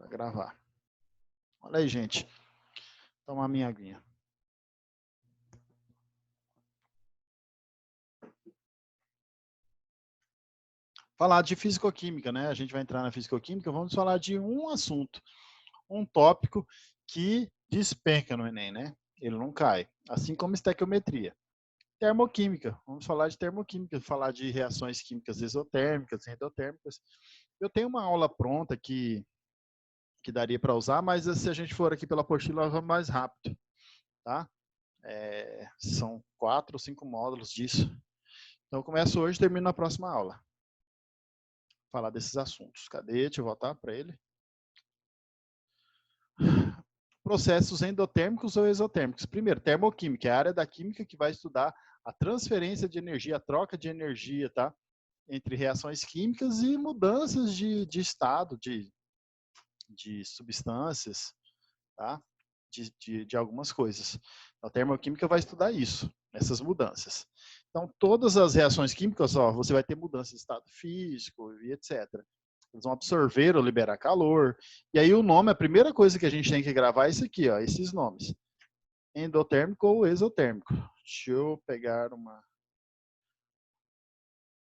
para gravar. Olha aí, gente. Tomar minha aguinha. Falar de fisicoquímica, né? A gente vai entrar na fisicoquímica, vamos falar de um assunto, um tópico que despenca no Enem, né? Ele não cai, assim como estequiometria. Termoquímica, vamos falar de termoquímica, falar de reações químicas exotérmicas, endotérmicas. Eu tenho uma aula pronta que daria para usar, mas se a gente for aqui pela apostila, vamos mais rápido, tá? São 4 ou 5 módulos disso. Então, eu começo hoje e termino na próxima aula. Falar desses assuntos. Cadê? Deixa eu voltar para ele. Processos endotérmicos ou exotérmicos. Primeiro, termoquímica, é a área da química que vai estudar a transferência de energia, a troca de energia, tá? Entre reações químicas e mudanças de estado, de substâncias, tá? De algumas coisas. A termoquímica vai estudar isso, essas mudanças. Então, todas as reações químicas, ó, você vai ter mudança de estado físico e etc. Eles vão absorver ou liberar calor. E aí o nome, a primeira coisa que a gente tem que gravar é isso aqui, ó, esses nomes. Endotérmico ou exotérmico. Deixa eu pegar uma...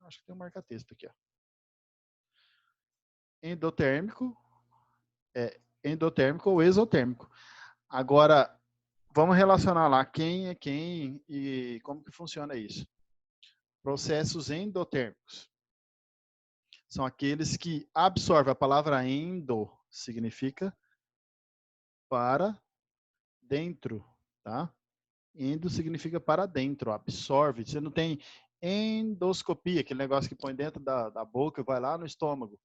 Acho que tem um marca-texto aqui, ó. Endotérmico ou exotérmico. Agora, vamos relacionar lá quem é quem e como que funciona isso. Processos endotérmicos são aqueles que absorvem. A palavra endo significa para dentro, tá? Endo significa para dentro, absorve. Você não tem endoscopia, aquele negócio que põe dentro da boca e vai lá no estômago.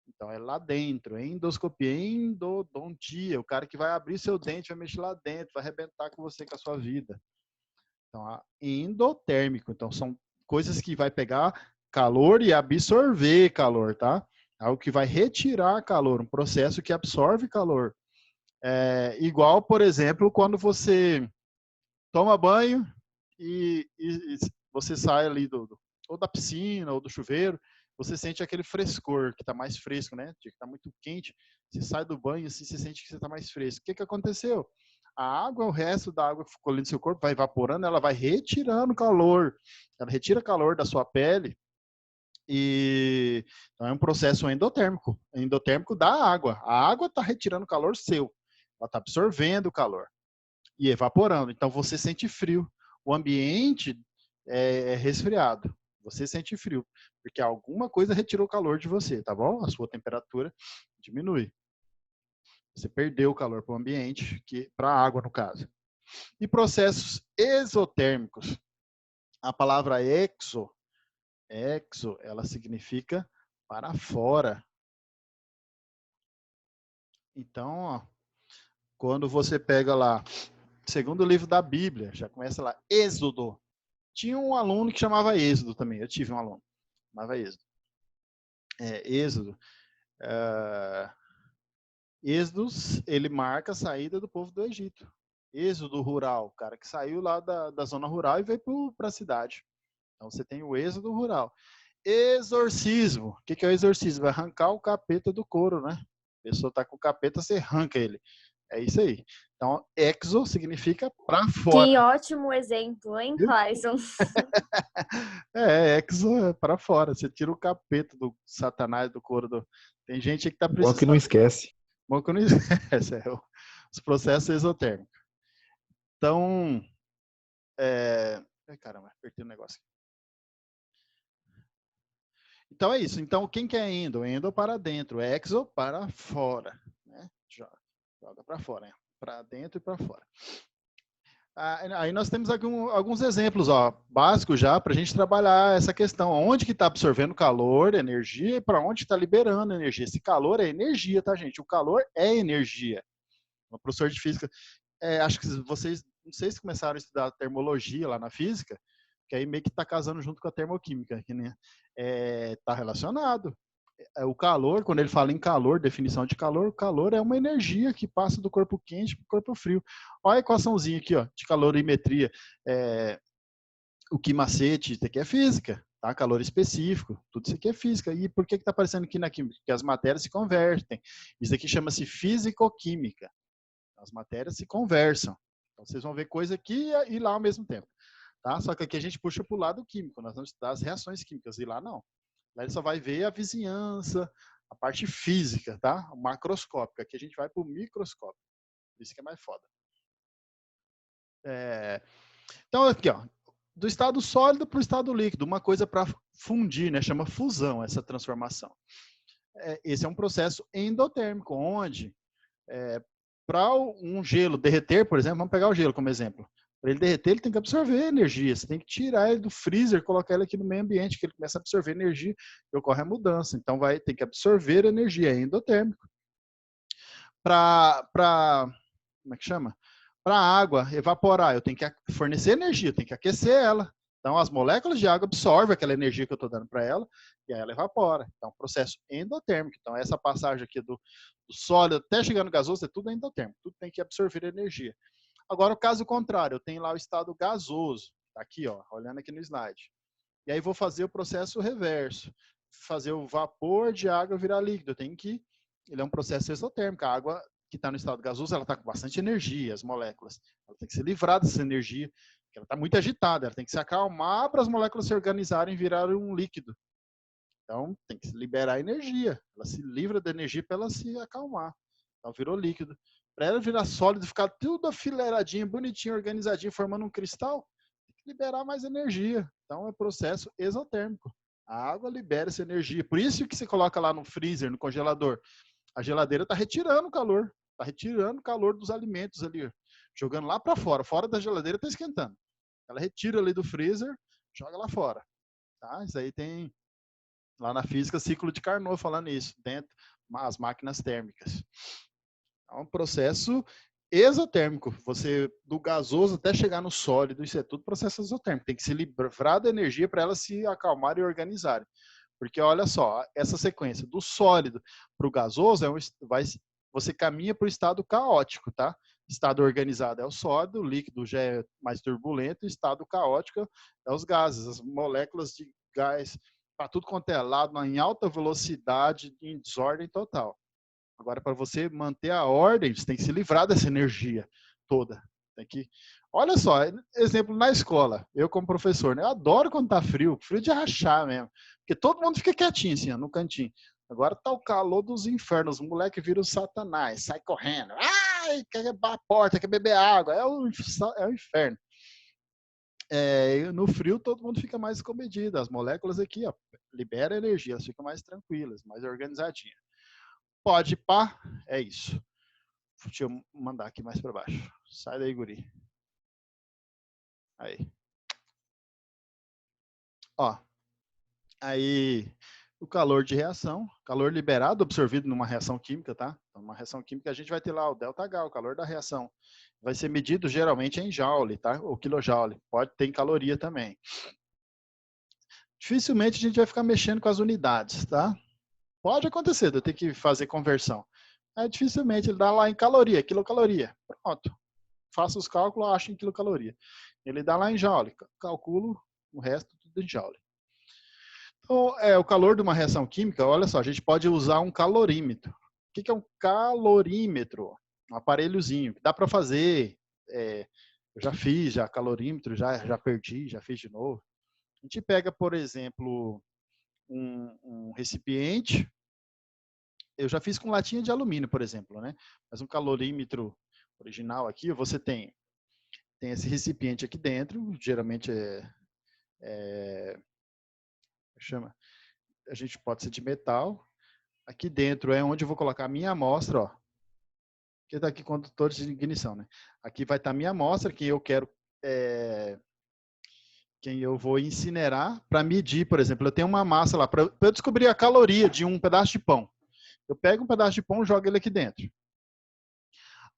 Então, é lá dentro, endoscopia, endodontia, o cara que vai abrir seu dente, vai mexer lá dentro, vai arrebentar com você, com a sua vida. Então, endotérmico. Então, são coisas que vai pegar calor e absorver calor, tá? Algo que vai retirar calor, um processo que absorve calor. Igual, por exemplo, quando você toma banho e você sai ali ou da piscina ou do chuveiro, você sente aquele frescor, que está mais fresco, né? Que está muito quente, você sai do banho assim, você sente que você está mais fresco. O que aconteceu? A água, o resto da água que ficou ali no seu corpo vai evaporando, ela vai retirando calor. Ela retira calor da sua pele e então é um processo endotérmico da água. A água está retirando calor seu, ela está absorvendo o calor e evaporando. Então você sente frio. O ambiente é resfriado. Você sente frio, porque alguma coisa retirou o calor de você, tá bom? A sua temperatura diminui. Você perdeu o calor para o ambiente, para a água no caso. E processos exotérmicos. A palavra exo, ela significa para fora. Então, ó, quando você pega lá, segundo livro da Bíblia, já começa lá, Êxodo. Tinha um aluno que chamava Êxodo também. Eu tive um aluno que chamava Êxodo. Êxodo. Êxodos, ele marca a saída do povo do Egito. Êxodo rural, o cara que saiu lá da zona rural e veio para a cidade. Então você tem o êxodo rural. Exorcismo. O que é o exorcismo? Vai arrancar o capeta do couro, né? A pessoa está com o capeta, você arranca ele. É isso aí. Então, exo significa para fora. Que ótimo exemplo, hein, Clayson? Exo é para fora. Você tira o capeta do satanás do couro. Tem gente que está precisando. Bom que não esquece. Bom que não esquece. Os processos exotérmicos. Então, Ai, caramba, apertei o negócio aqui. Então é isso. Então, quem que é endo? Endo para dentro, exo para fora. Né? Joga para fora, né? Para dentro e para fora. Aí nós temos alguns exemplos básicos já para a gente trabalhar essa questão. Onde que está absorvendo calor, energia e para onde está liberando energia. Esse calor é energia, tá, gente? O calor é energia. O professor de física, acho que vocês, não sei se começaram a estudar termologia lá na física, que aí meio que está casando junto com a termoquímica, que né? Está relacionado. O calor, quando ele fala em calor, definição de calor, o calor é uma energia que passa do corpo quente para o corpo frio. Olha a equaçãozinha aqui, ó, de calorimetria. O que macete, isso aqui é física. tá? Calor específico, tudo isso aqui é física. E por que está aparecendo aqui na química? Porque as matérias se convertem. Isso aqui chama-se físico-química. As matérias se conversam. Então, vocês vão ver coisa aqui e lá ao mesmo tempo. Tá? Só que aqui a gente puxa para o lado químico, nós vamos estudar as reações químicas, e lá não. Lá ele só vai ver a vizinhança, a parte física, tá? Macroscópica. Aqui a gente vai para o microscópio. Isso que é mais foda. Então, aqui, ó, do estado sólido para o estado líquido, uma coisa para fundir, né? Chama fusão, essa transformação. Esse é um processo endotérmico, onde para um gelo derreter, por exemplo, vamos pegar o gelo como exemplo. Para ele derreter, ele tem que absorver energia. Você tem que tirar ele do freezer, colocar ele aqui no meio ambiente, que ele começa a absorver energia e ocorre a mudança. Então, vai ter que absorver energia, é endotérmico. Como é que chama? Para a água evaporar, eu tenho que fornecer energia, eu tenho que aquecer ela. Então, as moléculas de água absorvem aquela energia que eu estou dando para ela e aí ela evapora. Então, processo endotérmico. Então, essa passagem aqui do sólido até chegar no gasoso é tudo endotérmico, tudo tem que absorver energia. Agora, o caso contrário, eu tenho lá o estado gasoso, tá aqui, ó, olhando aqui no slide. E aí vou fazer o processo reverso, fazer o vapor de água virar líquido. Ele é um processo exotérmico. A água que está no estado gasoso, ela está com bastante energia, as moléculas. Ela tem que se livrar dessa energia, porque ela está muito agitada, ela tem que se acalmar para as moléculas se organizarem e virar um líquido. Então, tem que liberar energia. Ela se livra da energia para ela se acalmar. Então, virou líquido. Para ela virar sólido, ficar tudo afileiradinho, bonitinho, organizadinho, formando um cristal, tem que liberar mais energia. Então, é processo exotérmico. A água libera essa energia. Por isso que você coloca lá no freezer, no congelador. A geladeira está retirando o calor. Está retirando o calor dos alimentos ali. Jogando lá para fora. Fora da geladeira está esquentando. Ela retira ali do freezer, joga lá fora. Tá? Isso aí tem lá na física ciclo de Carnot falando isso. Dentro das máquinas térmicas. É um processo exotérmico. Você, do gasoso até chegar no sólido, isso é tudo processo exotérmico. Tem que se livrar da energia para ela se acalmar e organizar. Porque olha só, essa sequência do sólido para o gasoso, você caminha para o estado caótico, tá? Estado organizado é o sólido, o líquido já é mais turbulento, estado caótico é os gases, as moléculas de gás, para tudo quanto é lado, em alta velocidade, em desordem total. Agora, para você manter a ordem, você tem que se livrar dessa energia toda. Tem que... Olha só, exemplo na escola, eu como professor, né? Eu adoro quando tá frio de rachar mesmo. Porque todo mundo fica quietinho assim, ó, no cantinho. Agora tá o calor dos infernos, os moleques viram satanás, sai correndo. Ai, quer quebrar a porta, quer beber água, é o inferno. No frio todo mundo fica mais comedido, as moléculas aqui, ó, libera energia, elas ficam mais tranquilas, mais organizadinhas. Pode pá, é isso. Deixa eu mandar aqui mais para baixo. Sai daí, guri. Aí. Ó. Aí, o calor de reação, calor liberado, absorvido numa reação química, tá? Então, uma reação química, a gente vai ter lá o ΔH, o calor da reação. Vai ser medido geralmente em joule, tá? Ou quilojoule. Pode ter em caloria também. Dificilmente a gente vai ficar mexendo com as unidades, tá? Pode acontecer, eu ter que fazer conversão. Dificilmente ele dá lá em caloria, quilocaloria. Pronto. Faço os cálculos, acho em quilocaloria. Ele dá lá em joule. Calculo o resto tudo em joule. Então, o calor de uma reação química, olha só, a gente pode usar um calorímetro. O que é um calorímetro? Um aparelhozinho que dá para fazer. Eu já fiz, calorímetro, já perdi, já fiz de novo. A gente pega, por exemplo, um recipiente. Eu já fiz com latinha de alumínio, por exemplo, né? Mas um calorímetro original aqui, você tem esse recipiente aqui dentro, geralmente chama, a gente pode ser de metal. Aqui dentro é onde eu vou colocar a minha amostra, ó. Que está aqui condutores de ignição, né? Aqui vai estar a minha amostra, que eu quero, quem eu vou incinerar para medir, por exemplo, eu tenho uma massa lá, para eu descobrir a caloria de um pedaço de pão. Eu pego um pedaço de pão e jogo ele aqui dentro.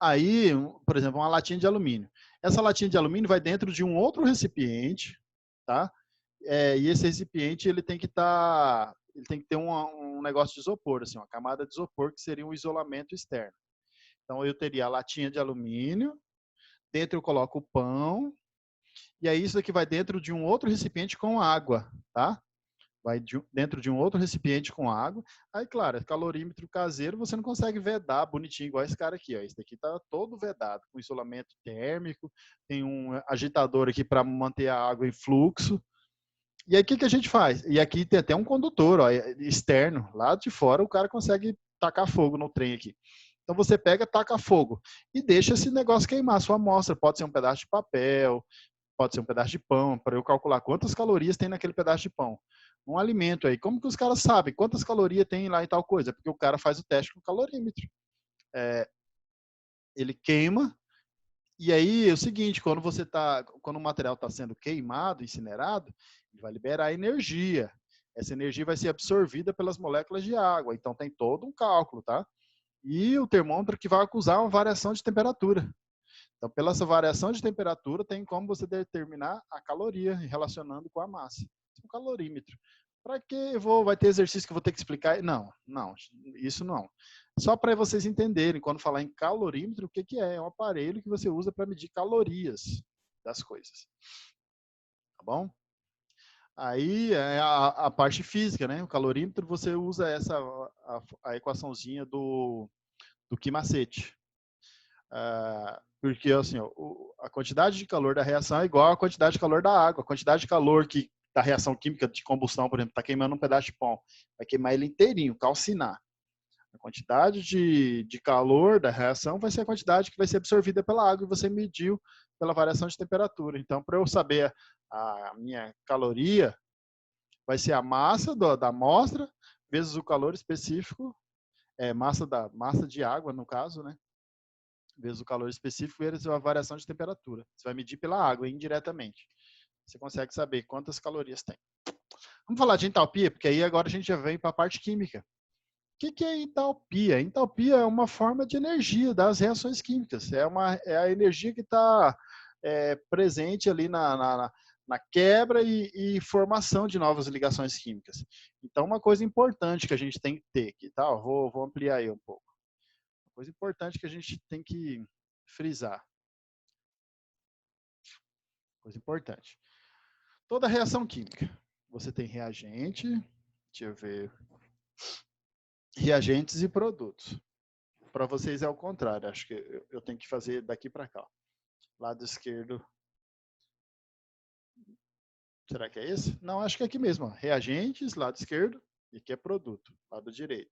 Aí, por exemplo, uma latinha de alumínio. Essa latinha de alumínio vai dentro de um outro recipiente, tá? E esse recipiente ele tem que ter um negócio de isopor, assim, uma camada de isopor que seria um isolamento externo. Então eu teria a latinha de alumínio, dentro eu coloco o pão, e aí isso aqui vai dentro de um outro recipiente com água, tá? vai dentro de um outro recipiente com água. Aí, claro, é calorímetro caseiro, você não consegue vedar bonitinho igual esse cara aqui. Ó. Esse daqui está todo vedado, com isolamento térmico, tem um agitador aqui para manter a água em fluxo. E aí, o que a gente faz? E aqui tem até um condutor ó, externo, lá de fora o cara consegue tacar fogo no trem aqui. Então você pega, taca fogo e deixa esse negócio queimar a sua amostra. Pode ser um pedaço de papel, pode ser um pedaço de pão, para eu calcular quantas calorias tem naquele pedaço de pão. Um alimento aí. Como que os caras sabem quantas calorias tem lá e tal coisa? Porque o cara faz o teste com o calorímetro. Ele queima, e aí é o seguinte, quando o material está sendo queimado, incinerado, ele vai liberar energia. Essa energia vai ser absorvida pelas moléculas de água. Então tem todo um cálculo, tá? E o termômetro que vai acusar uma variação de temperatura. Então, pela essa variação de temperatura, tem como você determinar a caloria relacionando com a massa. O calorímetro. Para que vai ter exercício que eu vou ter que explicar? Não, isso não. Só para vocês entenderem, quando falar em calorímetro, o que é? É um aparelho que você usa para medir calorias das coisas. Tá bom? Aí é a parte física, né? O calorímetro, você usa a equaçãozinha do Ki-macete. Porque assim, a quantidade de calor da reação é igual à quantidade de calor da água. A quantidade de calor da reação química de combustão, por exemplo, está queimando um pedaço de pão, vai queimar ele inteirinho, calcinar. A quantidade de calor da reação vai ser a quantidade que vai ser absorvida pela água e você mediu pela variação de temperatura. Então, para eu saber a minha caloria, vai ser a massa da amostra vezes o calor específico, massa de água, no caso, né? Vezes o calor específico, vezes a variação de temperatura. Você vai medir pela água, indiretamente. Você consegue saber quantas calorias tem. Vamos falar de entalpia, porque aí agora a gente já vem para a parte química. O que é entalpia? Entalpia é uma forma de energia das reações químicas. É a energia que está presente ali na quebra e formação de novas ligações químicas. Então, uma coisa importante que a gente tem que ter aqui, tá? Vou ampliar aí um pouco. Uma coisa importante que a gente tem que frisar. Coisa importante. Toda reação química. Você tem reagente, deixa eu ver, reagentes e produtos. Para vocês é o contrário, acho que eu tenho que fazer daqui para cá. Lado esquerdo. Será que é esse? Não, acho que é aqui mesmo. Ó. Reagentes, lado esquerdo, e aqui é produto, lado direito.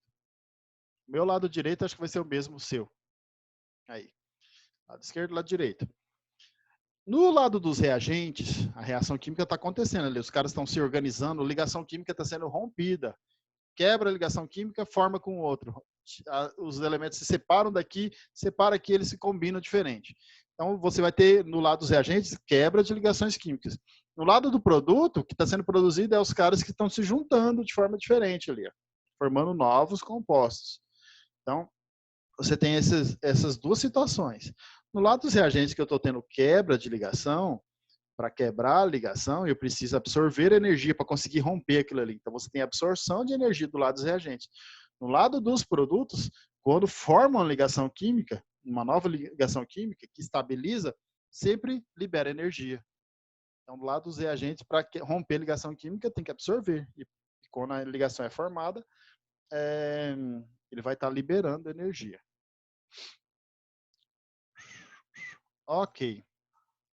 Meu lado direito acho que vai ser o mesmo seu. Aí. Lado esquerdo, lado direito. No lado dos reagentes, a reação química está acontecendo ali. Os caras estão se organizando, a ligação química está sendo rompida. Quebra a ligação química, forma com o outro. Os elementos se separam daqui, separa aqui, eles se combinam diferente. Então, você vai ter, no lado dos reagentes, quebra de ligações químicas. No lado do produto, o que está sendo produzido é os caras que estão se juntando de forma diferente ali, ó, formando novos compostos. Então, você tem essas duas situações. No lado dos reagentes que eu estou tendo quebra de ligação, para quebrar a ligação, eu preciso absorver energia para conseguir romper aquilo ali. Então, você tem absorção de energia do lado dos reagentes. No lado dos produtos, quando formam uma ligação química, uma nova ligação química que estabiliza, sempre libera energia. Então, do lado dos reagentes, para romper a ligação química, tem que absorver. E quando a ligação é formada, ele vai estar liberando energia. Ok.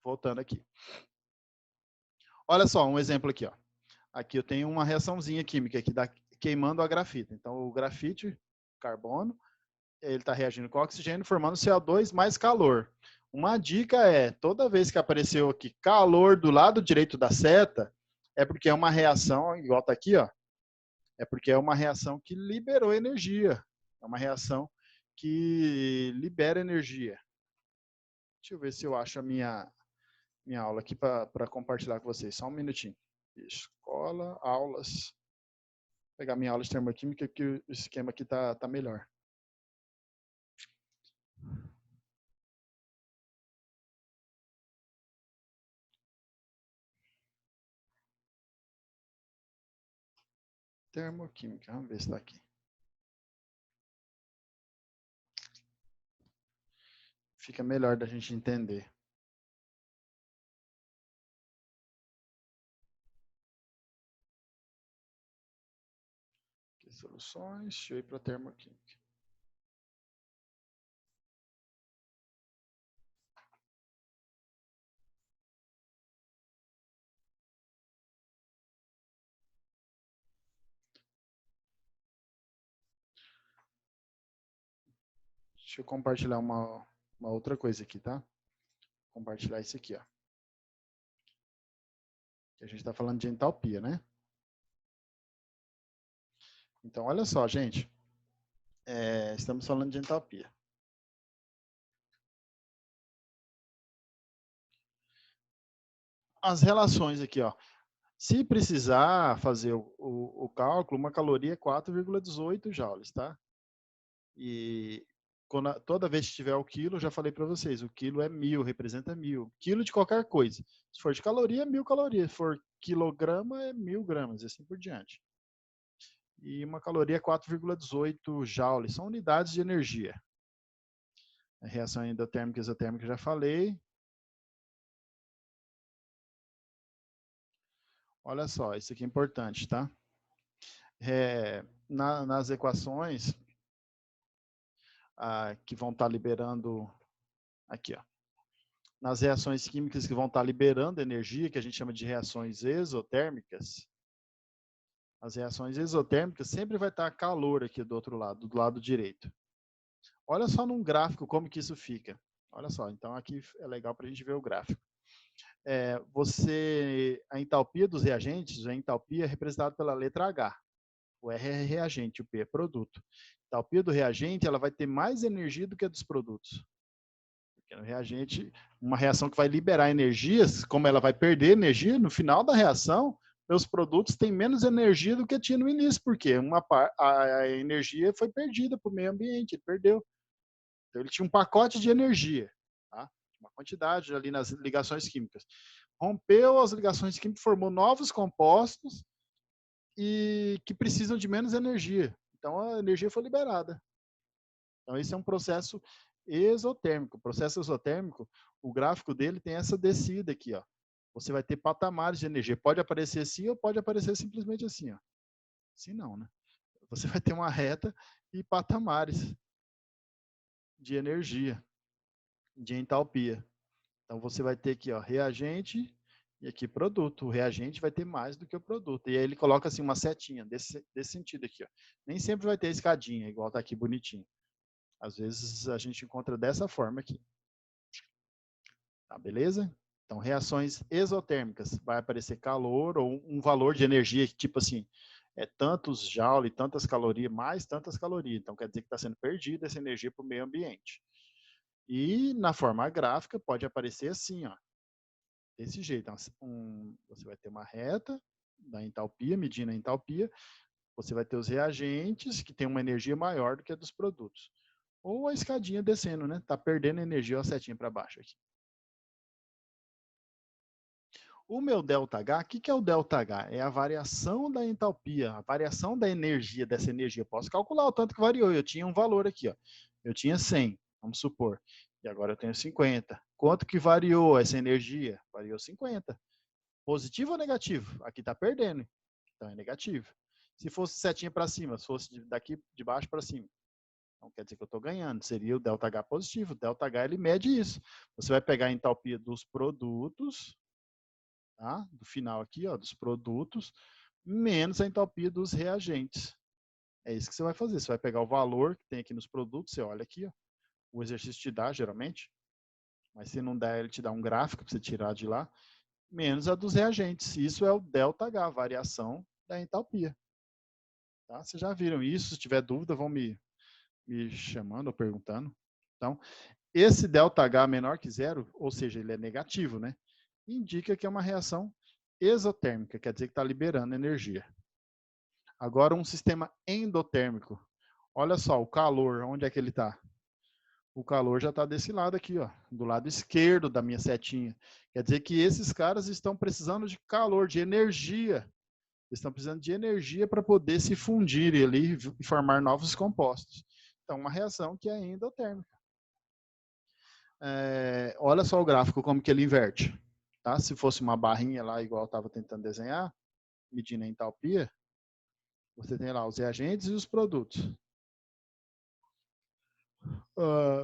Voltando aqui. Olha só, um exemplo aqui. Ó. Aqui eu tenho uma reaçãozinha química que dá queimando a grafita. Então, o grafite, carbono, ele está reagindo com oxigênio, formando CO2 mais calor. Uma dica é, toda vez que apareceu aqui calor do lado direito da seta, é porque é uma reação, igual está aqui, ó, é porque é uma reação que liberou energia. É uma reação que libera energia. Deixa eu ver se eu acho a minha aula aqui para compartilhar com vocês. Só um minutinho. Escola, aulas. Vou pegar minha aula de termoquímica que o esquema aqui tá melhor. Termoquímica, vamos ver se está aqui. Fica melhor da gente entender. soluções, deixa eu ir para termoquímica. Deixa eu compartilhar uma outra coisa aqui, tá? Compartilhar isso aqui, ó. A gente está falando de entalpia, né? Então, olha só, gente. Estamos falando de entalpia. As relações aqui, ó. Se precisar fazer o cálculo, uma caloria é 4,18 joules, tá? E toda vez que tiver o quilo, já falei para vocês, o quilo é 1000, representa 1000. Quilo de qualquer coisa. Se for de caloria, é 1000 calorias. Se for quilograma, é 1000 gramas, e assim por diante. E uma caloria é 4,18 joules. São unidades de energia. A reação endotérmica e exotérmica já falei. Olha só, isso aqui é importante, tá? Nas equações que vão estar liberando aqui, ó. Nas reações químicas que vão estar liberando energia, que a gente chama de reações exotérmicas, as reações exotérmicas sempre vai estar calor aqui do outro lado, do lado direito. Olha só num gráfico como que isso fica. Olha só, então aqui é legal para a gente ver o gráfico. A entalpia dos reagentes, a entalpia é representada pela letra H. O R é reagente, o P é produto. A entalpia do reagente ela vai ter mais energia do que a dos produtos. Porque no reagente, uma reação que vai liberar energias, como ela vai perder energia, no final da reação, meus produtos têm menos energia do que tinha no início, porque a energia foi perdida para o meio ambiente, ele perdeu. Então, ele tinha um pacote de energia, tá? Uma quantidade ali nas ligações químicas. Rompeu as ligações químicas, formou novos compostos e que precisam de menos energia. Então, a energia foi liberada. Então, esse é um processo exotérmico. O processo exotérmico, o gráfico dele tem essa descida aqui, ó. Você vai ter patamares de energia. Pode aparecer assim ou pode aparecer simplesmente assim, ó. Assim não, né? Você vai ter uma reta e patamares de energia, de entalpia. Então, você vai ter aqui, ó, reagente e aqui produto. O reagente vai ter mais do que o produto. E aí ele coloca assim uma setinha desse sentido aqui, ó. Nem sempre vai ter escadinha, igual tá aqui bonitinho. Às vezes a gente encontra dessa forma aqui. Tá, beleza? Então, reações exotérmicas. Vai aparecer calor ou um valor de energia, tipo assim, tantos joule, tantas calorias, mais tantas calorias. Então, quer dizer que está sendo perdida essa energia para o meio ambiente. E na forma gráfica pode aparecer assim, ó. Desse jeito. Você vai ter uma reta da entalpia, medindo a entalpia. Você vai ter os reagentes, que tem uma energia maior do que a dos produtos. Ou a escadinha descendo, né? Está perdendo energia, a setinha para baixo aqui. O meu ΔH, o que é o ΔH? É a variação da entalpia, a variação da energia, dessa energia. Eu posso calcular o tanto que variou. Eu tinha um valor aqui, ó. Eu tinha 100, vamos supor. E agora eu tenho 50. Quanto que variou essa energia? Variou 50. Positivo ou negativo? Aqui está perdendo. Então é negativo. Se fosse setinha para cima, se fosse daqui de baixo para cima. Então quer dizer que eu estou ganhando. Seria o ΔH positivo. O ΔH ele mede isso. Você vai pegar a entalpia dos produtos, tá? Do final aqui, ó, dos produtos, menos a entalpia dos reagentes. É isso que você vai fazer. Você vai pegar o valor que tem aqui nos produtos, você olha aqui, ó, o exercício te dá, geralmente, mas se não der, ele te dá um gráfico para você tirar de lá, menos a dos reagentes. Isso é o ΔH, variação da entalpia. Tá? Vocês já viram isso? Se tiver dúvida, vão me chamando ou perguntando. Então, esse ΔH menor que zero, ou seja, ele é negativo, né? Indica que é uma reação exotérmica, quer dizer que está liberando energia. Agora, um sistema endotérmico. Olha só, o calor, onde é que ele está? O calor já está desse lado aqui, ó, do lado esquerdo da minha setinha. Quer dizer que esses caras estão precisando de calor, de energia. Eles estão precisando de energia para poder se fundir ali e formar novos compostos. Então, uma reação que é endotérmica. Olha só o gráfico, como que ele inverte. Tá? Se fosse uma barrinha lá, igual eu estava tentando desenhar, medindo a entalpia, Você tem lá os reagentes e os produtos.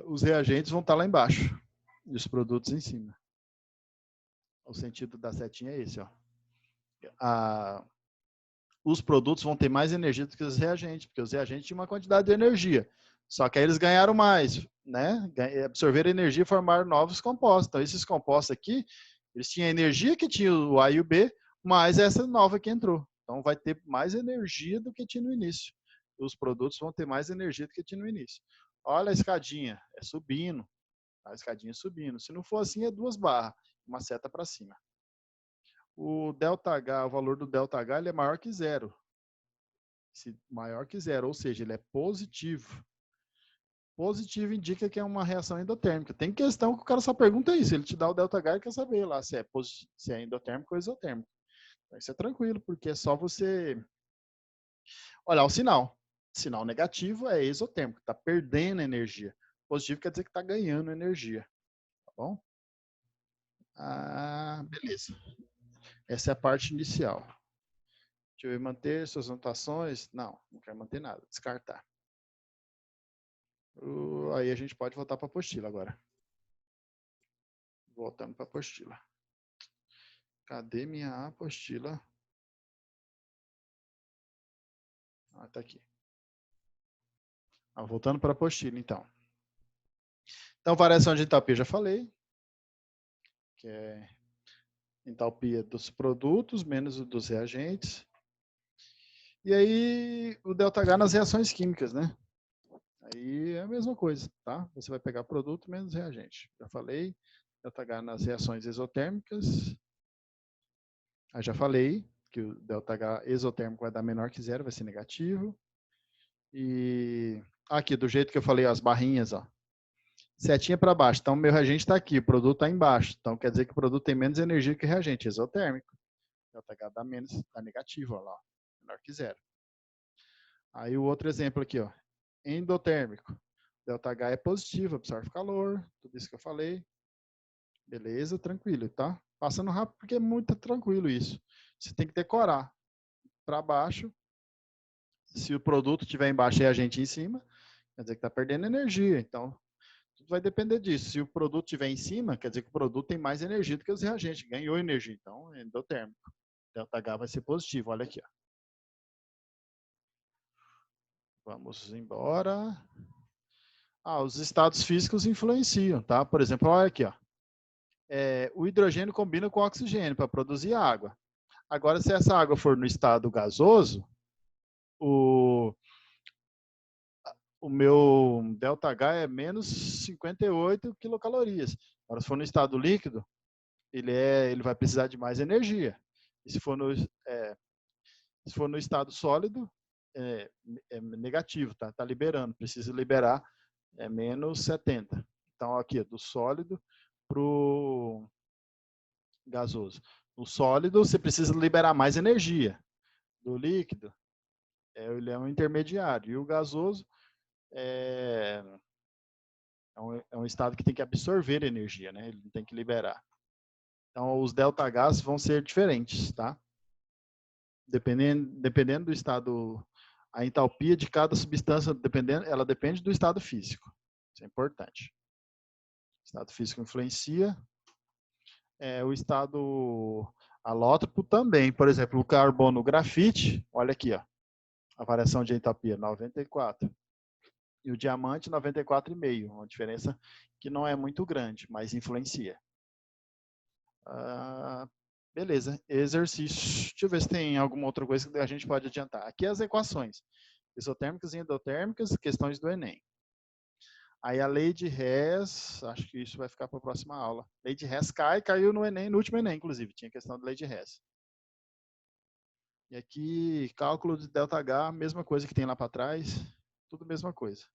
Os reagentes vão estar lá embaixo e os produtos em cima. O sentido da setinha é esse, ó. Os produtos vão ter mais energia do que os reagentes, porque os reagentes tinham uma quantidade de energia. Só que aí eles ganharam mais, né? Absorveram energia e formaram novos compostos. Então, esses compostos aqui, eles tinham a energia que tinha o A e o B, mais essa nova que entrou. Então, vai ter mais energia do que tinha no início. Os produtos vão ter mais energia do que tinha no início. Olha a escadinha, é subindo. A escadinha subindo. Se não for assim, é 2 barras, uma seta para cima. O ΔH, o valor do ΔH, ele é maior que zero. Maior que zero, ou seja, ele é positivo. Positivo indica que é uma reação endotérmica. Tem questão que o cara só pergunta isso. Ele te dá o ΔH e quer saber lá se é endotérmico ou exotérmico. Então, isso é tranquilo, porque é só você olhar o sinal. Sinal negativo é exotérmico, está perdendo energia. Positivo quer dizer que está ganhando energia. Tá bom? Beleza. Essa é a parte inicial. Deixa eu ver, manter suas anotações. Não quero manter nada. Descartar. Aí a gente pode voltar para a apostila agora. Voltando para a apostila. Cadê minha apostila? Tá aqui. Voltando para a apostila, então. Então, variação de entalpia, já falei. Que é entalpia dos produtos menos o dos reagentes. E aí, o ΔH nas reações químicas, né? Aí é a mesma coisa, tá? Você vai pegar produto menos reagente. Já falei. ΔH nas reações exotérmicas. Aí já falei que o ΔH exotérmico vai dar menor que zero, vai ser negativo. E aqui, do jeito que eu falei, as barrinhas, ó. Setinha para baixo. Então, meu reagente está aqui, o produto está embaixo. Então, quer dizer que o produto tem menos energia que o reagente, exotérmico. ΔH dá menos, dá negativo, ó lá, menor que zero. Aí o outro exemplo aqui, ó, endotérmico. ΔH é positivo, absorve calor, tudo isso que eu falei. Beleza, tranquilo, tá? Passando rápido porque é muito tranquilo isso. Você tem que decorar. Para baixo, se o produto estiver embaixo e a gente em cima, quer dizer que está perdendo energia. Então, tudo vai depender disso. Se o produto estiver em cima, quer dizer que o produto tem mais energia do que os reagentes, ganhou energia. Então, é endotérmico. ΔH vai ser positivo, olha aqui. Ó. Vamos embora. Os estados físicos influenciam, tá? Por exemplo, olha aqui, ó. O hidrogênio combina com o oxigênio para produzir água. Agora, se essa água for no estado gasoso, o meu ΔH é menos 58 quilocalorias. Agora, se for no estado líquido, ele vai precisar de mais energia. E se for no estado sólido, é negativo, tá? Tá liberando, precisa liberar menos 70. Então, aqui, do sólido para o gasoso. No sólido, você precisa liberar mais energia. Do líquido, ele é um intermediário. E o gasoso é um estado que tem que absorver energia, né? Ele não tem que liberar. Então, os ΔHs vão ser diferentes, tá? Dependendo do estado, a entalpia de cada substância, ela depende do estado físico. Isso é importante. O estado físico influencia. O estado alótropo também. Por exemplo, o carbono, o grafite, olha aqui, ó, a variação de entalpia, 94. E o diamante, 94,5. Uma diferença que não é muito grande, mas influencia. Beleza, exercício. Deixa eu ver se tem alguma outra coisa que a gente pode adiantar. Aqui as equações. Isotérmicas e endotérmicas, questões do Enem. Aí a lei de Hess, acho que isso vai ficar para a próxima aula. Lei de Hess caiu no Enem, no último Enem, inclusive. Tinha questão da lei de Hess. E aqui, cálculo de ΔH, mesma coisa que tem lá para trás. Tudo mesma coisa.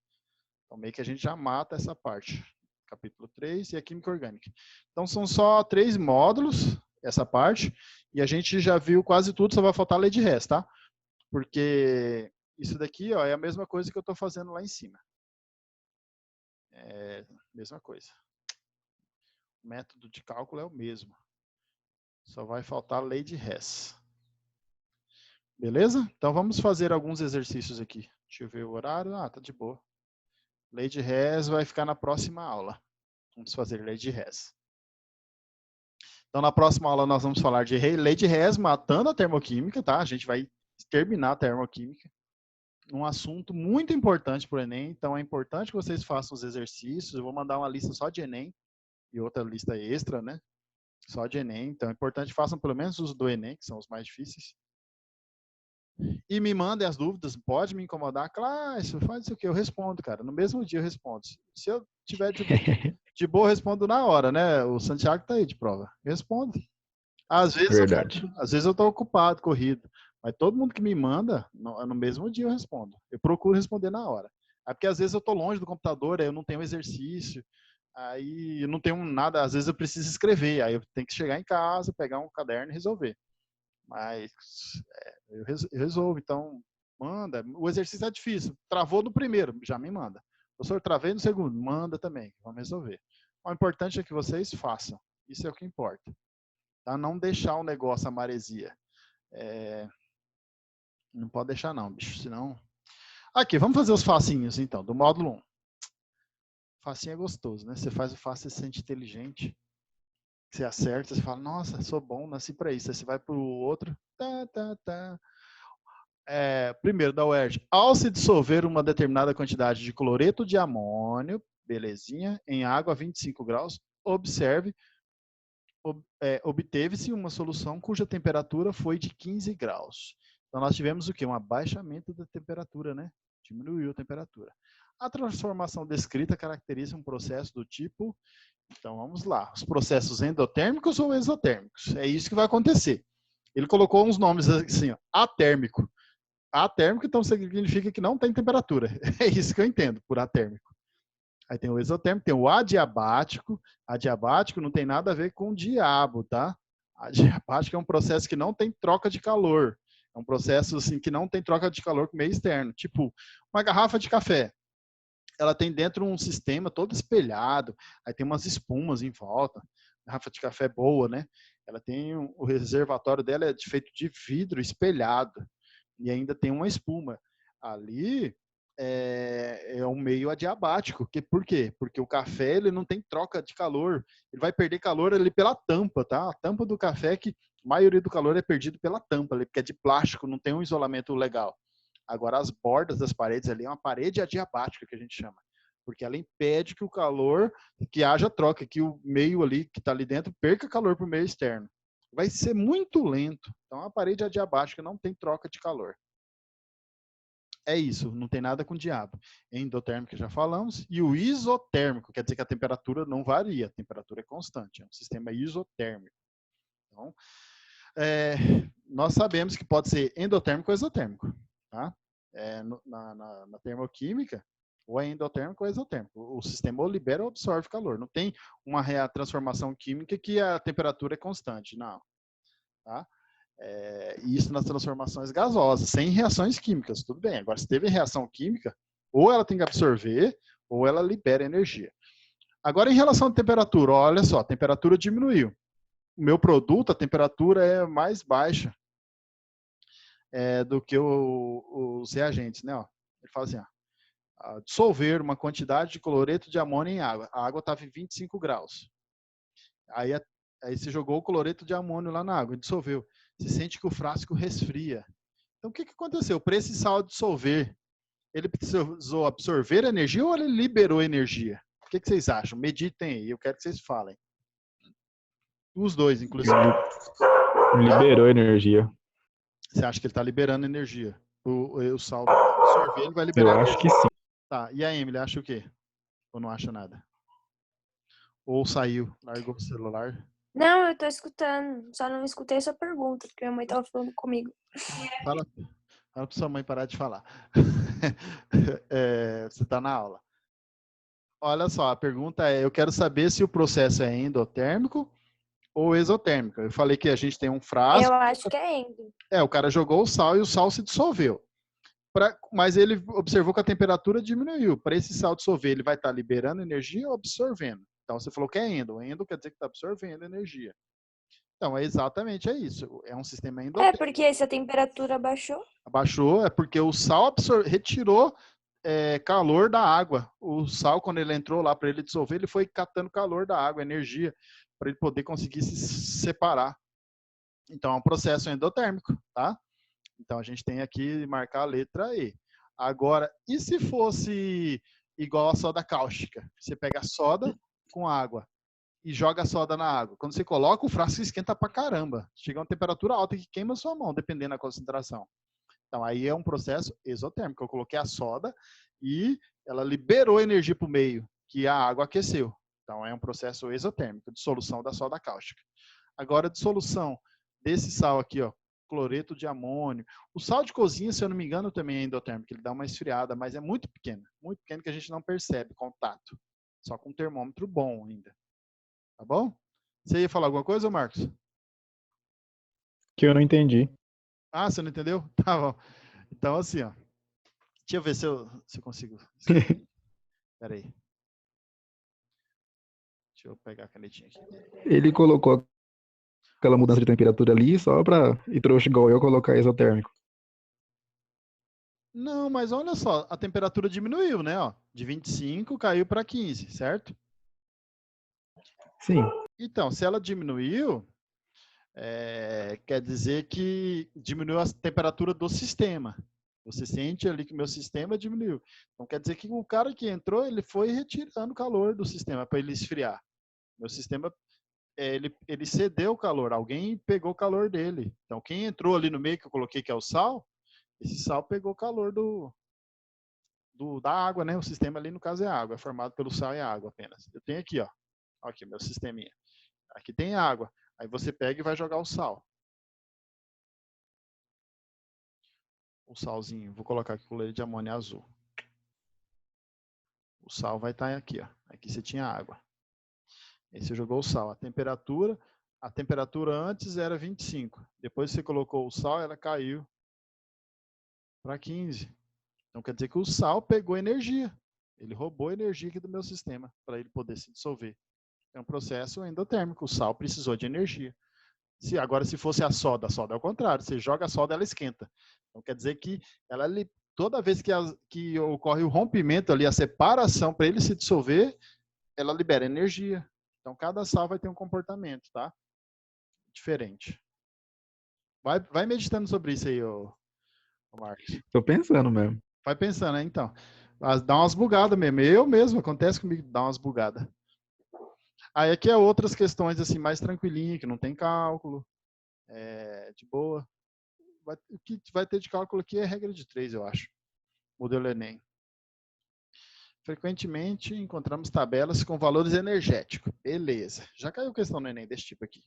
Então, meio que a gente já mata essa parte. Capítulo 3 e a química orgânica. Então, são só 3 módulos, essa parte, e a gente já viu quase tudo, só vai faltar a lei de Hess, tá? Porque isso daqui, ó, é a mesma coisa que eu estou fazendo lá em cima. Mesma coisa. O método de cálculo é o mesmo. Só vai faltar a lei de Hess. Beleza? Então vamos fazer alguns exercícios aqui. Deixa eu ver o horário. Ah, tá de boa. Lei de Hess vai ficar na próxima aula. Vamos fazer lei de Hess. Então na próxima aula nós vamos falar de lei de Hess matando a termoquímica, tá? A gente vai terminar a termoquímica. Um assunto muito importante para o Enem. Então é importante que vocês façam os exercícios. Eu vou mandar uma lista só de Enem e outra lista extra, né? Só de Enem. Então é importante que façam pelo menos os do Enem, que são os mais difíceis. E me mandem as dúvidas, pode me incomodar. Claro, isso faz isso que eu respondo, cara. No mesmo dia eu respondo. Se eu tiver de boa, eu respondo na hora, né? O Santiago tá aí de prova. Eu respondo. Verdade. Às vezes eu tô ocupado, corrido. Mas todo mundo que me manda, no mesmo dia eu respondo. Eu procuro responder na hora. É porque às vezes eu tô longe do computador, aí eu não tenho exercício, aí eu não tenho nada, às vezes eu preciso escrever, aí eu tenho que chegar em casa, pegar um caderno e resolver. Mas eu resolvo, então manda. O exercício é difícil. Travou no primeiro, já me manda. Professor, travei no segundo, manda também, vamos resolver. O importante é que vocês façam. Isso é o que importa. Tá? Não deixar o negócio a maresia. Não pode deixar não, bicho, senão... Aqui, vamos fazer os facinhos então, do módulo 1. Facinho é gostoso, né? Você faz o fácil, você se sente inteligente. Você acerta, você fala, nossa, sou bom, nasci para isso. Aí você vai para o outro, primeiro da UERJ. Ao se dissolver uma determinada quantidade de cloreto de amônio, belezinha, em água a 25 graus, observe, obteve-se uma solução cuja temperatura foi de 15 graus. Então nós tivemos o quê? Um abaixamento da temperatura, né? Diminuiu a temperatura. A transformação descrita caracteriza um processo do tipo... Então, vamos lá. Os processos endotérmicos ou exotérmicos? É isso que vai acontecer. Ele colocou uns nomes assim, ó, atérmico. Atérmico, então, significa que não tem temperatura. É isso que eu entendo por atérmico. Aí tem o exotérmico, tem o adiabático. Adiabático não tem nada a ver com diabo, tá? Adiabático é um processo que não tem troca de calor. É um processo assim, que não tem troca de calor com o meio externo. Tipo, uma garrafa de café. Ela tem dentro um sistema todo espelhado, aí tem umas espumas em volta. Garrafa de café boa, né? Ela tem o reservatório dela é feito de vidro espelhado e ainda tem uma espuma. Ali é um meio adiabático. Por quê? Porque o café ele não tem troca de calor. Ele vai perder calor ali pela tampa, tá? A tampa do café que a maioria do calor é perdido pela tampa, porque é de plástico, não tem um isolamento legal. Agora, as bordas das paredes ali é uma parede adiabática que a gente chama, porque ela impede que o calor, que haja troca, que o meio ali que está ali dentro perca calor para o meio externo. Vai ser muito lento. Então, a parede adiabática não tem troca de calor. É isso, não tem nada com diabo. Endotérmico já falamos, e o isotérmico, quer dizer que a temperatura não varia, a temperatura é constante, é um sistema isotérmico. Então, nós sabemos que pode ser endotérmico ou exotérmico. Tá? Na termoquímica, ou é endotérmico ou exotérmico. O sistema ou libera ou absorve calor. Não tem uma transformação química que a temperatura é constante, não. Tá? Isso nas transformações gasosas, sem reações químicas, tudo bem. Agora, se teve reação química, ou ela tem que absorver, ou ela libera energia. Agora, em relação à temperatura, olha só, a temperatura diminuiu. O meu produto, a temperatura é mais baixa do que os reagentes, né? Ó, ele fala assim, ó, dissolver uma quantidade de cloreto de amônio em água. A água estava em 25 graus. Aí você jogou o cloreto de amônio lá na água, dissolveu. Você sente que o frasco resfria. Então, o que aconteceu? Para esse sal dissolver, ele precisou absorver energia ou ele liberou energia? O que vocês acham? Meditem aí, eu quero que vocês falem. Os dois, inclusive. Liberou energia. Você acha que ele está liberando energia? O sal absorver, ele vai liberar energia? Eu acho que sim. Tá, e a Emily, acha o quê? Ou não acha nada? Ou saiu, largou o celular? Não, eu tô escutando. Só não escutei sua pergunta, porque minha mãe tava falando comigo. Fala pra sua mãe parar de falar. Você tá na aula. Olha só, a pergunta é, eu quero saber se o processo é endotérmico ou exotérmico. Eu falei que a gente tem um frasco. Eu acho que é endo. O cara jogou o sal e o sal se dissolveu. Mas ele observou que a temperatura diminuiu. Para esse sal dissolver, ele vai estar liberando energia ou absorvendo? Então, você falou que é endo. Endo quer dizer que está absorvendo energia. Então, exatamente isso. É um sistema É, endotérmico. porque se a temperatura baixou. Abaixou, é porque o sal retirou calor da água. O sal, quando ele entrou lá para ele dissolver, ele foi catando calor da água, energia, para ele poder conseguir se separar. Então, é um processo endotérmico, tá? Então, a gente tem aqui marcar a letra E. Agora, e se fosse igual a soda cáustica? Você pega a soda com água e joga a soda na água. Quando você coloca, o frasco esquenta pra caramba. Chega a uma temperatura alta que queima a sua mão, dependendo da concentração. Então, aí é um processo exotérmico. Eu coloquei a soda e ela liberou energia para o meio, que a água aqueceu. Então, é um processo exotérmico, dissolução da soda cáustica. Agora, dissolução desse sal aqui, ó, cloreto de amônio. O sal de cozinha, se eu não me engano, também é endotérmico. Ele dá uma esfriada, mas é muito pequeno que a gente não percebe contato. Só com um termômetro bom ainda. Tá bom? Você ia falar alguma coisa, Marcos? Que eu não entendi. Ah, você não entendeu? Tá bom. Então, assim, ó. Deixa eu ver se eu consigo. Espera aí. Deixa eu pegar a canetinha aqui. Ele colocou aquela mudança de temperatura ali só pra ir trouxa igual eu colocar exotérmico. Não, mas olha só, a temperatura diminuiu, né? Ó, de 25 caiu para 15, certo? Sim. Então, se ela diminuiu, quer dizer que diminuiu a temperatura do sistema. Você sente ali que o meu sistema diminuiu. Então, quer dizer que o cara que entrou, ele foi retirando calor do sistema para ele esfriar. Meu sistema, ele cedeu o calor. Alguém pegou o calor dele. Então, quem entrou ali no meio que eu coloquei que é o sal, esse sal pegou o calor da água, né? O sistema ali, no caso, é água. É formado pelo sal e água apenas. Eu tenho aqui, ó. Aqui, meu sisteminha. Aqui tem água. Aí você pega e vai jogar o sal. O salzinho. Vou colocar aqui com leite de amônia azul. O sal vai estar aqui, ó. Aqui você tinha água. Aí você jogou o sal. A temperatura antes era 25. Depois você colocou o sal, ela caiu para 15. Então quer dizer que o sal pegou energia. Ele roubou energia aqui do meu sistema para ele poder se dissolver. É um processo endotérmico. O sal precisou de energia. Agora, se fosse a soda é o contrário. Você joga a soda, ela esquenta. Então quer dizer que ela, toda vez que ocorre o rompimento ali, a separação para ele se dissolver, ela libera energia. Então cada sal vai ter um comportamento, tá? Diferente. Vai meditando sobre isso aí, ô Marcos. Tô pensando mesmo. Vai pensando, né? Então. Dá umas bugadas mesmo. Eu mesmo, acontece comigo, dá umas bugadas. Aí aqui é outras questões assim, mais tranquilinha, que não tem cálculo. De boa. O que vai ter de cálculo aqui é regra de 3, eu acho. Modelo Enem. Frequentemente encontramos tabelas com valores energéticos. Beleza. Já caiu questão no Enem desse tipo aqui.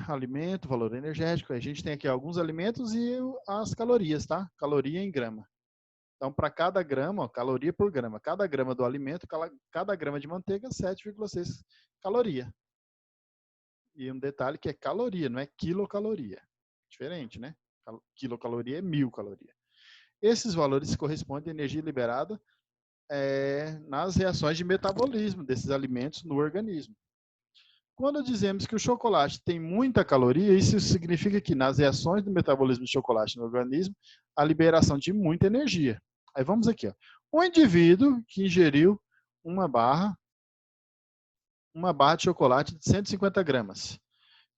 Alimento, valor energético. A gente tem aqui alguns alimentos e as calorias, tá? Caloria em grama. Então, para cada grama, ó, caloria por grama, cada grama do alimento, cada grama de manteiga, 7,6 caloria. E um detalhe que é caloria, não é quilocaloria. Diferente, né? Quilocaloria é 1000 calorias. Esses valores correspondem à energia liberada nas reações de metabolismo desses alimentos no organismo. Quando dizemos que o chocolate tem muita caloria, isso significa que nas reações do metabolismo do chocolate no organismo, a liberação de muita energia. Aí vamos aqui, ó. Um indivíduo que ingeriu uma barra de chocolate de 150 gramas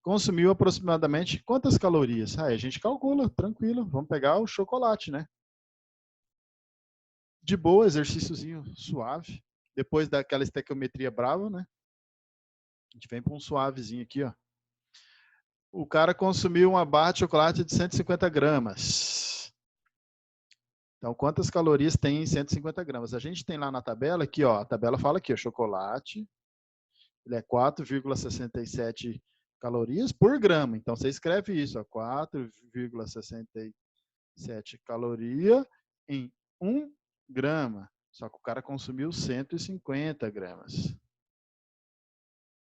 consumiu aproximadamente quantas calorias? Aí a gente calcula, tranquilo. Vamos pegar o chocolate, né? De boa, exercíciozinho suave. Depois daquela estequiometria brava, né? A gente vem para um suavezinho aqui, ó. O cara consumiu uma barra de chocolate de 150 gramas. Então, quantas calorias tem em 150 gramas? A gente tem lá na tabela, aqui, ó, a tabela fala aqui, ó, chocolate, ele é 4,67 calorias por grama. Então, você escreve isso, ó, 4,67 caloria em 1 grama. Só que o cara consumiu 150 gramas.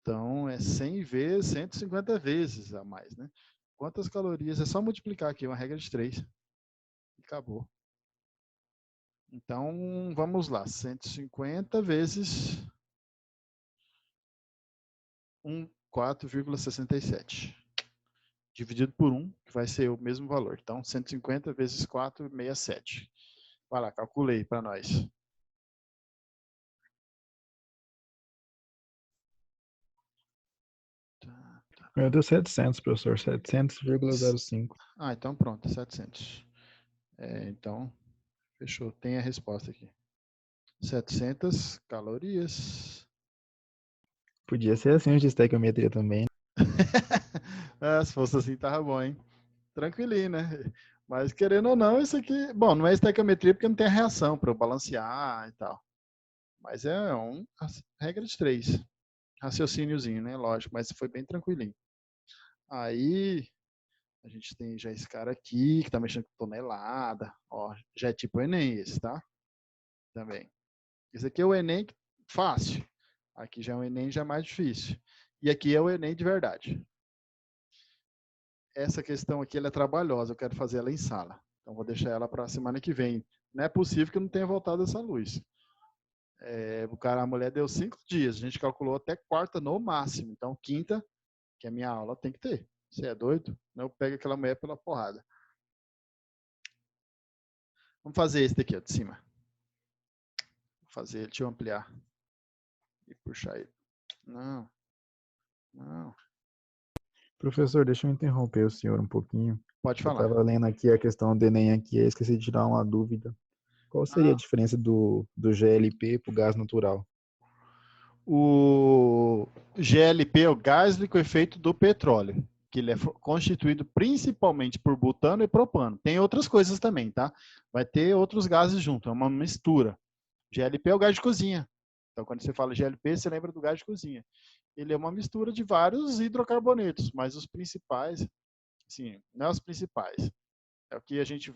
Então, é 100 vezes, 150 vezes a mais, né? Quantas calorias? É só multiplicar aqui, uma regra de 3. E acabou. Então, vamos lá. 150 vezes 4,67. Dividido por 1, que vai ser o mesmo valor. Então, 150 vezes 4,67. Vai lá, calculei para nós. Meu Deus, 700, professor. 700,05. Ah, então pronto, 700. Então, fechou. Tem a resposta aqui. 700 calorias. Podia ser assim de estequiometria também. Se fosse assim, tava bom, hein? Tranquilinho, né? Mas querendo ou não, isso aqui... Bom, não é estequiometria porque não tem a reação para eu balancear e tal. Mas é regra de 3. Raciocíniozinho, né? Lógico, mas foi bem tranquilinho. Aí, a gente tem já esse cara aqui, que tá mexendo com tonelada. Ó, já é tipo Enem esse, tá? Também. Esse aqui é o Enem fácil. Aqui já é um Enem já mais difícil. E aqui é o Enem de verdade. Essa questão aqui ela é trabalhosa, eu quero fazer ela em sala. Então vou deixar ela para a semana que vem. Não é possível que eu não tenha voltado essa luz. A mulher deu 5 dias, a gente calculou até quarta no máximo. Então quinta, que é a minha aula, tem que ter. Você é doido? Não pega aquela mulher pela porrada. Vamos fazer esse daqui, ó, de cima. Vou fazer, deixa eu ampliar. E puxar ele. Não. Professor, deixa eu interromper o senhor um pouquinho. Pode Eu falar. estava lendo aqui a questão do Enem aqui, eu esqueci de tirar uma dúvida. Qual seria a diferença do GLP para o gás natural? O GLP é o gás liquefeito do petróleo, que ele é constituído principalmente por butano e propano. Tem outras coisas também, tá? Vai ter outros gases junto, é uma mistura. GLP é o gás de cozinha. Então, quando você fala GLP, você lembra do gás de cozinha. Ele é uma mistura de vários hidrocarbonetos, mas os principais, sim, não é os principais. É o que a gente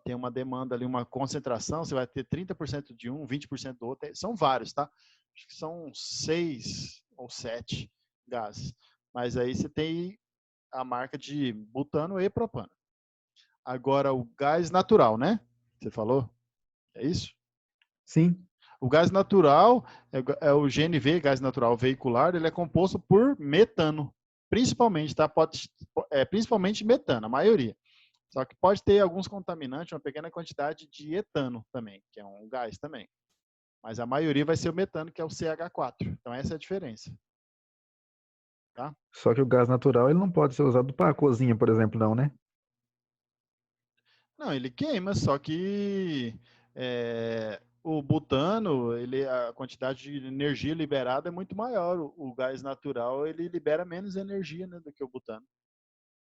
tem uma demanda ali, uma concentração, você vai ter 30% de um, 20% do outro, são vários, tá? Acho que são 6 ou 7 gases. Mas aí você tem a marca de butano e propano. Agora, o gás natural, né? Você falou? É isso? Sim. O gás natural é o GNV, gás natural veicular, ele é composto por metano, principalmente, tá? Principalmente metano, a maioria. Só que pode ter alguns contaminantes, uma pequena quantidade de etano também, que é um gás também. Mas a maioria vai ser o metano, que é o CH4. Então essa é a diferença. Tá? Só que o gás natural ele não pode ser usado para cozinha, por exemplo, não, né? Não, ele queima, só que o butano, a quantidade de energia liberada é muito maior. O gás natural, ele libera menos energia, né, do que o butano.